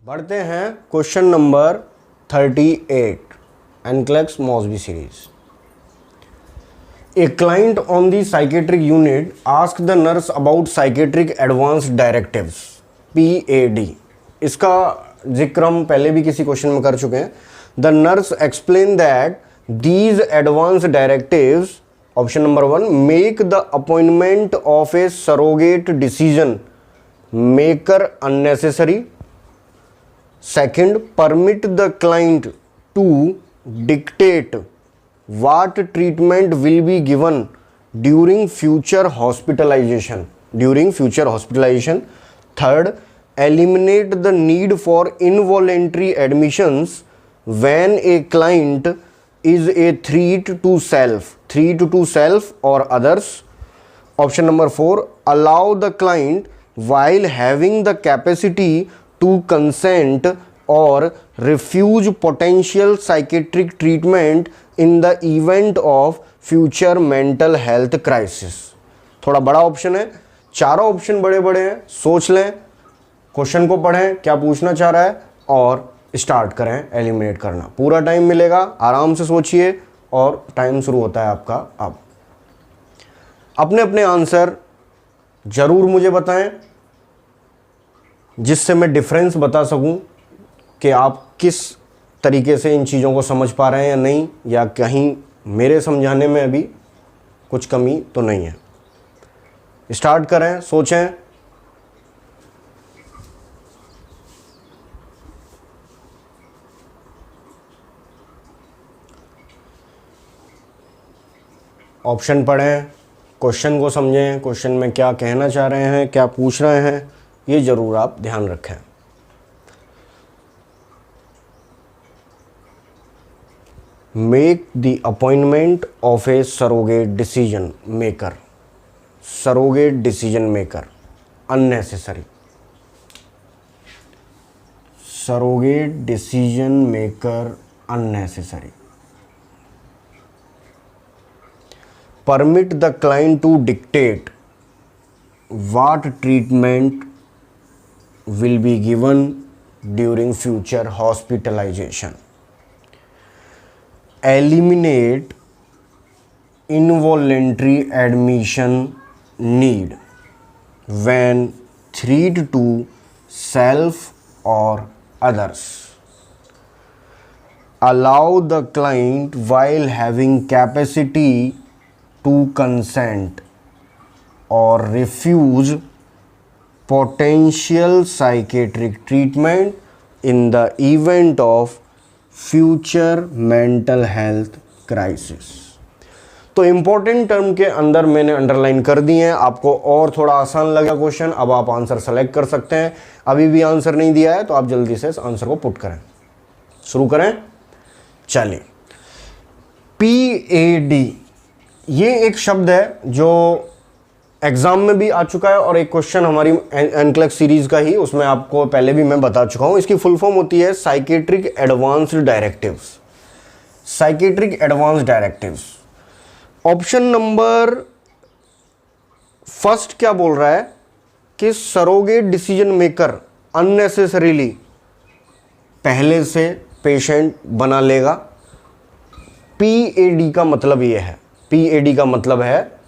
बढ़ते हैं question number 38 NCLEX Mosby series. A client on the psychiatric unit ask the nurse about psychiatric advance directives PAD। इसका जिक्र हम पहले भी किसी क्वेश्चन में कर चुके हैं। The nurse explain that these advance directives, option number 1, make the appointment of a surrogate decision maker unnecessary. Second, permit the client to dictate what treatment will be given during future hospitalization. Third, eliminate the need for involuntary admissions when a client is a threat to self or others. Option number 4, allow the client while having the capacity to consent or refuse potential psychiatric treatment in the event of future mental health crisis। थोड़ा बड़ा option है, चारों option बड़े बड़े हैं। सोच लें, question को पढ़ें क्या पूछना चाह रहा है और स्टार्ट करें एलिमिनेट करना। पूरा टाइम मिलेगा, आराम से सोचिए और टाइम शुरू होता है आपका अब। अपने अपने आंसर जरूर मुझे बताएं जिससे मैं डिफरेंस बता सकूं कि आप किस तरीके से इन चीज़ों को समझ पा रहे हैं या नहीं, या कहीं मेरे समझाने में अभी कुछ कमी तो नहीं है। स्टार्ट करें, सोचें। ऑप्शन पढ़ें, क्वेश्चन को समझें, क्वेश्चन में क्या कहना चाह रहे हैं, क्या पूछ रहे हैं, ये जरूर आप ध्यान रखें। Make the appointment of a surrogate decision maker unnecessary. Surrogate decision maker unnecessary. Permit the client to dictate what treatment will be given during future hospitalization. Eliminate involuntary admission need when threat to self or others. Allow the client while having capacity to consent or refuse potential psychiatric treatment in the event of future mental health crisis। तो important term के अंदर मैंने underline कर दिए हैं। आपको और थोड़ा आसान लगा क्वेश्चन, अब आप आंसर सेलेक्ट कर सकते हैं। अभी भी आंसर नहीं दिया है तो आप जल्दी से इस आंसर को पुट करें, शुरू करें। चलिए, PAD ये एक शब्द है जो एग्जाम में भी आ चुका है और एक क्वेश्चन हमारी एनक्लेक्स सीरीज का ही, उसमें आपको पहले भी मैं बता चुका हूं। इसकी फुल फॉर्म होती है psychiatric advanced directives. Psychiatric advanced directives. Option number first क्या बोल रहा है कि सरोगेट डिसीजन मेकर अननेसेसरीली पहले से पेशेंट बना लेगा। PAD का मतलब यह है, PAD का मतलब है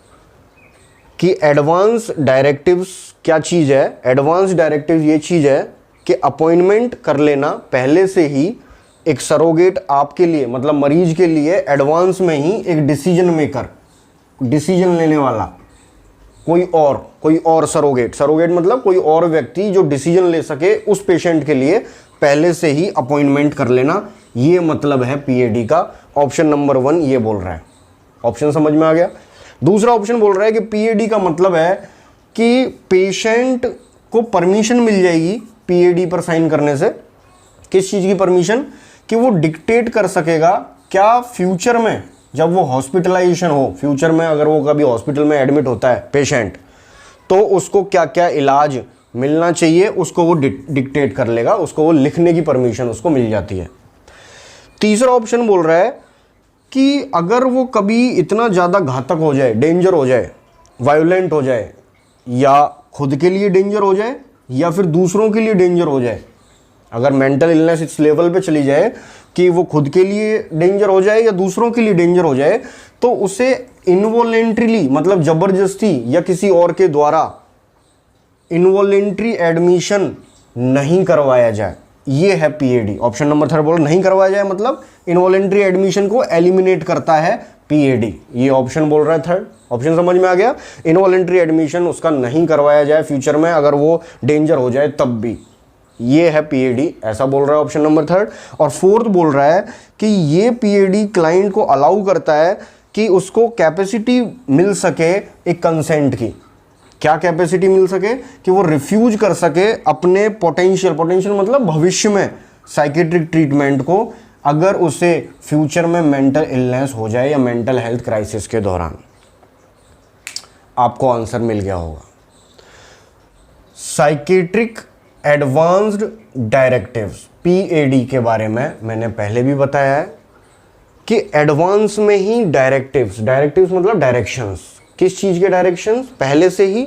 कि एडवांस डायरेक्टिव्स क्या चीज़ है। एडवांस डायरेक्टिव्स ये चीज़ है कि अपॉइंटमेंट कर लेना पहले से ही एक सरोगेट आपके लिए, मतलब मरीज के लिए एडवांस में ही एक डिसीजन मेकर, डिसीजन लेने वाला कोई और सरोगेट मतलब कोई और व्यक्ति जो डिसीजन ले सके उस पेशेंट के लिए पहले से ही अपॉइंटमेंट कर लेना, ये मतलब है PAD का। ऑप्शन नंबर 1 ये बोल रहा है। ऑप्शन समझ में आ गया। दूसरा ऑप्शन बोल रहा है कि PAD का मतलब है कि पेशेंट को परमिशन मिल जाएगी PAD पर साइन करने से। किस चीज़ की परमिशन? कि वो डिक्टेट कर सकेगा क्या फ्यूचर में जब वो हॉस्पिटलाइजेशन हो, फ्यूचर में अगर वो कभी हॉस्पिटल में एडमिट होता है पेशेंट, तो उसको क्या क्या इलाज मिलना चाहिए उसको वो डिक्टेट कर लेगा, उसको वो लिखने की परमिशन उसको मिल जाती है। तीसरा ऑप्शन बोल रहा है कि अगर वो कभी इतना ज़्यादा घातक हो जाए, डेंजर हो जाए, वायोलेंट हो जाए, या खुद के लिए डेंजर हो जाए या फिर दूसरों के लिए डेंजर हो जाए, अगर मेंटल इलनेस इस लेवल पे चली जाए कि वो खुद के लिए डेंजर हो जाए या दूसरों के लिए डेंजर हो जाए, तो उसे इनवॉलेंट्रीली, मतलब जबरदस्ती या किसी और के द्वारा इनवॉलेंट्री एडमिशन नहीं करवाया जाए। ये है पीएडी। ऑप्शन नंबर 3 बोलो नहीं करवाया जाए, मतलब इनवॉलेंट्री एडमिशन को एलिमिनेट करता है पीएडी। ये ऑप्शन बोल रहा है 3rd। ऑप्शन समझ में आ गया? इनवॉलेंट्री एडमिशन उसका नहीं करवाया जाए फ्यूचर में, अगर वो डेंजर हो जाए तब भी। ये है पीएडी, ऐसा बोल रहा है ऑप्शन नंबर 3rd। और 4th बोल रहा है कि ये पीएडी क्लाइंट को अलाउ करता है कि उसको कैपेसिटी मिल सके एक कंसेंट की। क्या कैपेसिटी मिल सके? कि वो रिफ्यूज कर सके अपने पोटेंशियल मतलब भविष्य में साइकेट्रिक ट्रीटमेंट को, अगर उसे फ्यूचर में मेंटल इलनेस हो जाए या मेंटल हेल्थ क्राइसिस के दौरान। आपको आंसर मिल गया होगा। साइकेट्रिक एडवांस्ड डायरेक्टिव्स, पीएडी के बारे में मैंने पहले भी बताया है कि एडवांस में ही डायरेक्टिव्स मतलब डायरेक्शंस। किस चीज के डायरेक्शंस? पहले से ही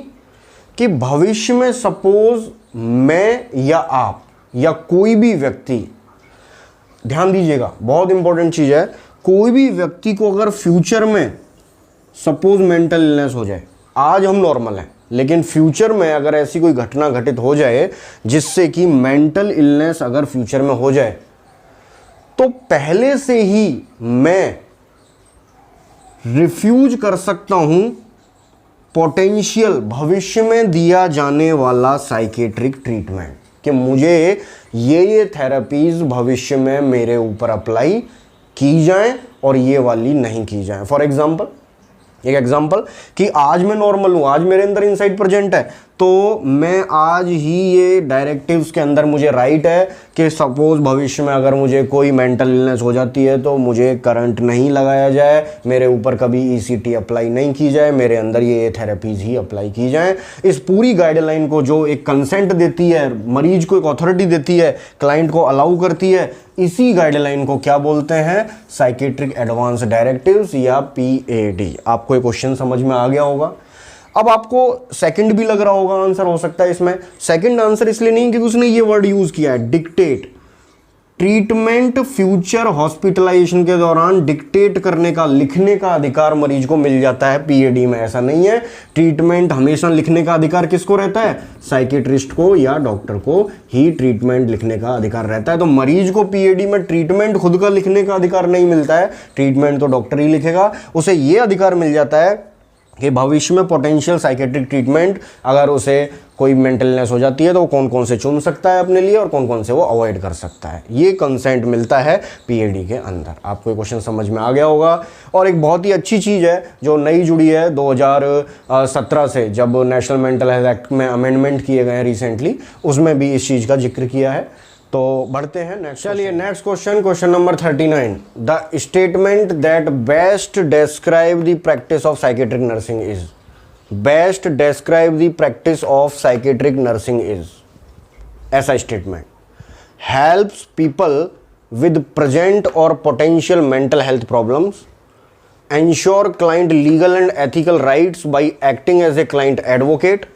कि भविष्य में सपोज मैं या आप या कोई भी व्यक्ति, ध्यान दीजिएगा बहुत इंपॉर्टेंट चीज है, कोई भी व्यक्ति को अगर फ्यूचर में सपोज मेंटल इलनेस हो जाए, आज हम नॉर्मल हैं लेकिन फ्यूचर में अगर ऐसी कोई घटना घटित हो जाए जिससे कि मेंटल इलनेस अगर फ्यूचर में हो जाए, तो पहले से ही मैं रिफ्यूज कर सकता हूं पोटेंशियल भविष्य में दिया जाने वाला साइकेट्रिक ट्रीटमेंट, कि मुझे ये थेरेपीज भविष्य में मेरे ऊपर अप्लाई की जाएं और ये वाली नहीं की जाएं। फॉर एग्जांपल, एक एग्जांपल कि आज मैं नॉर्मल हूं, आज मेरे अंदर इनसाइट प्रेजेंट है, तो मैं आज ही ये डायरेक्टिव्स के अंदर मुझे राइट है कि सपोज भविष्य में अगर मुझे कोई मेंटल इलनेस हो जाती है तो मुझे करंट नहीं लगाया जाए, मेरे ऊपर कभी ईसीटी अप्लाई नहीं की जाए, मेरे अंदर ये थेरेपीज ही अप्लाई की जाए। इस पूरी गाइडलाइन को जो एक कंसेंट देती है, मरीज को एक अथॉरिटी देती है, क्लाइंट को अलाउ करती है, इसी गाइडलाइन को क्या बोलते हैं? साइकेट्रिक एडवांस डायरेक्टिव्स या पीएडी। आपको ये क्वेश्चन समझ में आ गया होगा। अब आपको सेकंड भी लग रहा होगा आंसर हो सकता है इसमें। सेकंड आंसर इसलिए नहीं क्योंकि उसने ये वर्ड यूज किया है, डिक्टेट। ट्रीटमेंट फ्यूचर हॉस्पिटलाइजेशन के दौरान डिक्टेट करने का, लिखने का अधिकार मरीज को मिल जाता है पीएडी में। ऐसा नहीं है, ट्रीटमेंट हमेशा लिखने का अधिकार किसको रहता है? साइकेट्रिस्ट को या डॉक्टर को ही ट्रीटमेंट लिखने का अधिकार रहता है। तो मरीज को पीएडी में ट्रीटमेंट खुद का लिखने का अधिकार नहीं मिलता है, ट्रीटमेंट तो डॉक्टर ही लिखेगा। उसे यह अधिकार मिल जाता है कि भविष्य में पोटेंशियल साइकेट्रिक ट्रीटमेंट अगर उसे कोई मेंटल इलनेस हो जाती है तो वो कौन कौन से चुन सकता है अपने लिए और कौन कौन से वो अवॉइड कर सकता है। ये कंसेंट मिलता है पीएडी के अंदर। आपको ये क्वेश्चन समझ में आ गया होगा। और एक बहुत ही अच्छी चीज़ है जो नई जुड़ी है 2017 से, जब नेशनल मेंटल हेल्थ एक्ट में अमेंडमेंट किए गए हैं रिसेंटली, उसमें भी इस चीज़ का जिक्र किया है। तो बढ़ते हैं नेक्स्ट। चलिए next question, question number 39। The statement that best describe the practice of psychiatric nursing is, best describe the practice of psychiatric nursing is, ऐसा statement helps people with present और potential mental health problems, ensure client legal and ethical rights by acting as a client advocate,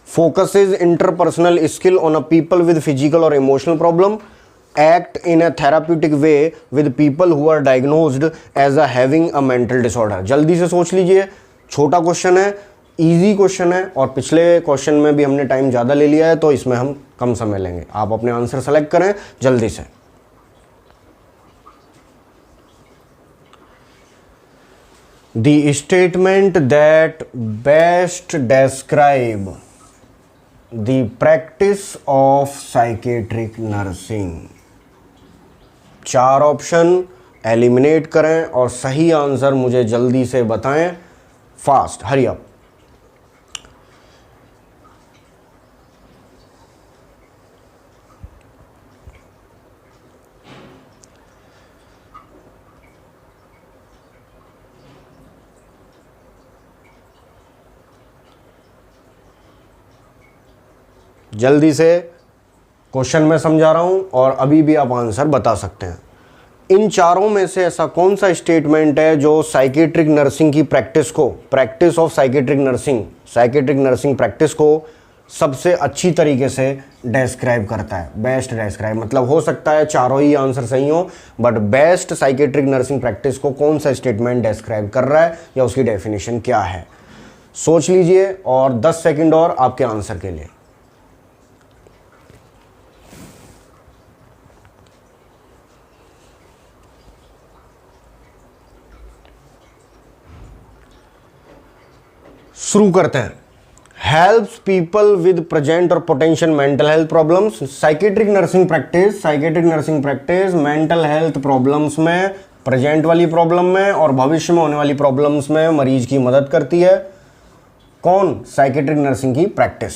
focuses interpersonal skill on a people with physical or emotional problem, act in a therapeutic way with people who are diagnosed as a having a mental disorder। जल्दी से सोच लीजिए, छोटा question है, easy question है, और पिछले question में भी हमने टाइम ज़्यादा ले लिया है तो इसमें हम कम समय लेंगे। आप अपने आंसर सेलेक्ट करें जल्दी से। The statement that best describe the practice of psychiatric nursing। 4 option eliminate करें और सही आंसर मुझे जल्दी से बताएं, फास्ट, हरी अप। जल्दी से, क्वेश्चन मैं समझा रहा हूं और अभी भी आप आंसर बता सकते हैं। इन चारों में से ऐसा कौन सा स्टेटमेंट है जो साइकेट्रिक नर्सिंग की प्रैक्टिस को, practice of psychiatric nursing, psychiatric nursing practice को सबसे अच्छी तरीके से डिस्क्राइब करता है, बेस्ट डिस्क्राइब। मतलब हो सकता है चारों ही आंसर सही हो, but best psychiatric nursing practice को कौन सा स्टेटमेंट डिस्क्राइब कर रहा है या उसकी डेफिनेशन क्या है। सोच लीजिए और 10 सेकंड और आपके आंसर के लिए। शुरू करते हैं। हेल्प्स पीपल विद प्रेजेंट और potential mental health problems. Psychiatric nursing practice mental health problems में, प्रेजेंट वाली प्रॉब्लम में और भविष्य में होने वाली प्रॉब्लम्स में मरीज की मदद करती है। कौन? साइकेट्रिक नर्सिंग की प्रैक्टिस।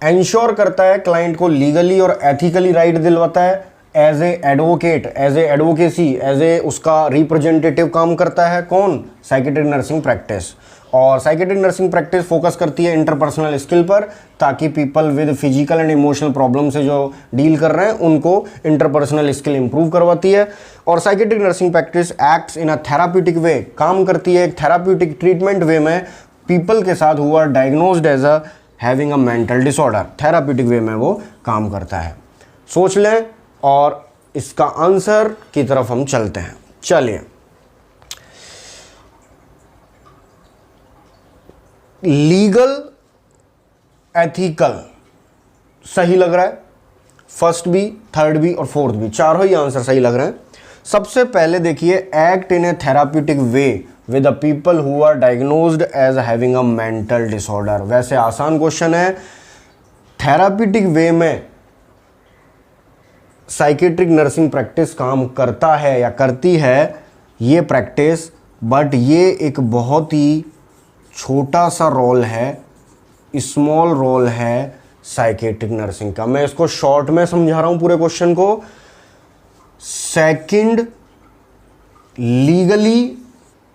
एंश्योर करता है क्लाइंट को लीगली और एथिकली राइट दिलवाता है। As a advocate, as a advocacy, as a उसका रिप्रेजेंटेटिव काम करता है। कौन? Psychiatric nursing practice. और साइकेट्रिक नर्सिंग प्रैक्टिस फोकस करती है इंटरपर्सनल स्किल पर, ताकि people with physical and emotional problem से जो डील कर रहे हैं उनको इंटरपर्सनल स्किल इंप्रूव करवाती है। और psychiatric nursing practice acts in a therapeutic way, काम करती है एक थेराप्यूटिक ट्रीटमेंट वे में पीपल के साथ who are diagnosed as a having a mental disorder. Therapeutic way में वो काम करता है। सोच लें और इसका आंसर की तरफ हम चलते हैं। चलिए, लीगल, एथिकल सही लग रहा है। फर्स्ट भी, थर्ड भी और फोर्थ भी, चारों ही आंसर सही लग रहे हैं। सबसे पहले देखिए, act in a therapeutic way with the people who are diagnosed as having a mental disorder. वैसे आसान क्वेश्चन है। थेराप्यूटिक वे में साइकेट्रिक नर्सिंग प्रैक्टिस काम करता है या करती है ये प्रैक्टिस, बट ये एक बहुत ही छोटा सा रोल है, स्मॉल रोल है साइकेट्रिक नर्सिंग का। मैं इसको शॉर्ट में समझा रहा हूं पूरे क्वेश्चन को। सेकंड, लीगली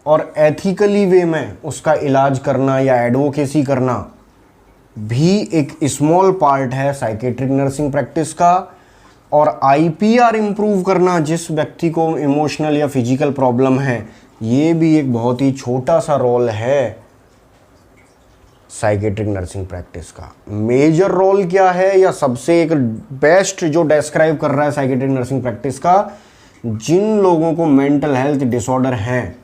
और एथिकली वे में उसका इलाज करना या एडवोकेसी करना भी एक स्मॉल पार्ट है साइकेट्रिक नर्सिंग प्रैक्टिस का। और आईपीआर इंप्रूव करना, जिस व्यक्ति को इमोशनल या फिजिकल प्रॉब्लम है, ये भी एक बहुत ही छोटा सा रोल है साइकेट्रिक नर्सिंग प्रैक्टिस का। मेजर रोल क्या है या सबसे एक बेस्ट जो डिस्क्राइब कर रहा है साइकेट्रिक नर्सिंग प्रैक्टिस का, जिन लोगों को मेंटल हेल्थ डिसऑर्डर हैं,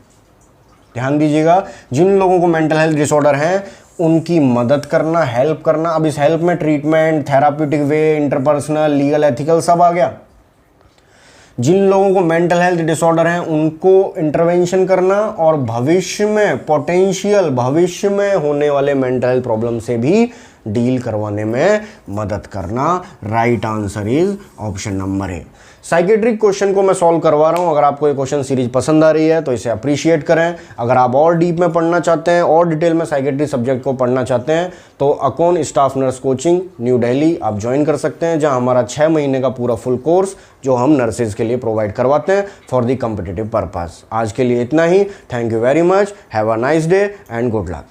ध्यान दीजिएगा, जिन लोगों को मेंटल हेल्थ डिसऑर्डर हैं उनकी मदद करना, हेल्प करना। अब इस हेल्प में ट्रीटमेंट, थेराप्यूटिक वे, इंटरपर्सनल, लीगल, एथिकल सब आ गया। जिन लोगों को मेंटल हेल्थ डिसऑर्डर हैं उनको इंटरवेंशन करना और भविष्य में, पोटेंशियल भविष्य में होने वाले मेंटल हेल्थ प्रॉब्लम से भी डील करवाने में मदद करना। Right answer is option number A. Psychiatric question को मैं सॉल्व करवा रहा हूं। अगर आपको ये क्वेश्चन सीरीज पसंद आ रही है तो इसे अप्रिशिएट करें। अगर आप और डीप में पढ़ना चाहते हैं और डिटेल में साइकेट्रिक सब्जेक्ट को पढ़ना चाहते हैं तो Akon staff nurse coaching new Delhi आप ज्वाइन कर सकते हैं, जहां हमारा 6 महीने का पूरा फुल कोर्स जो हम नर्सेज के लिए प्रोवाइड करवाते हैं फॉर द कॉम्पिटिटिव पर्पस। आज के लिए इतना ही। Thank you very much. Have a nice day and good luck.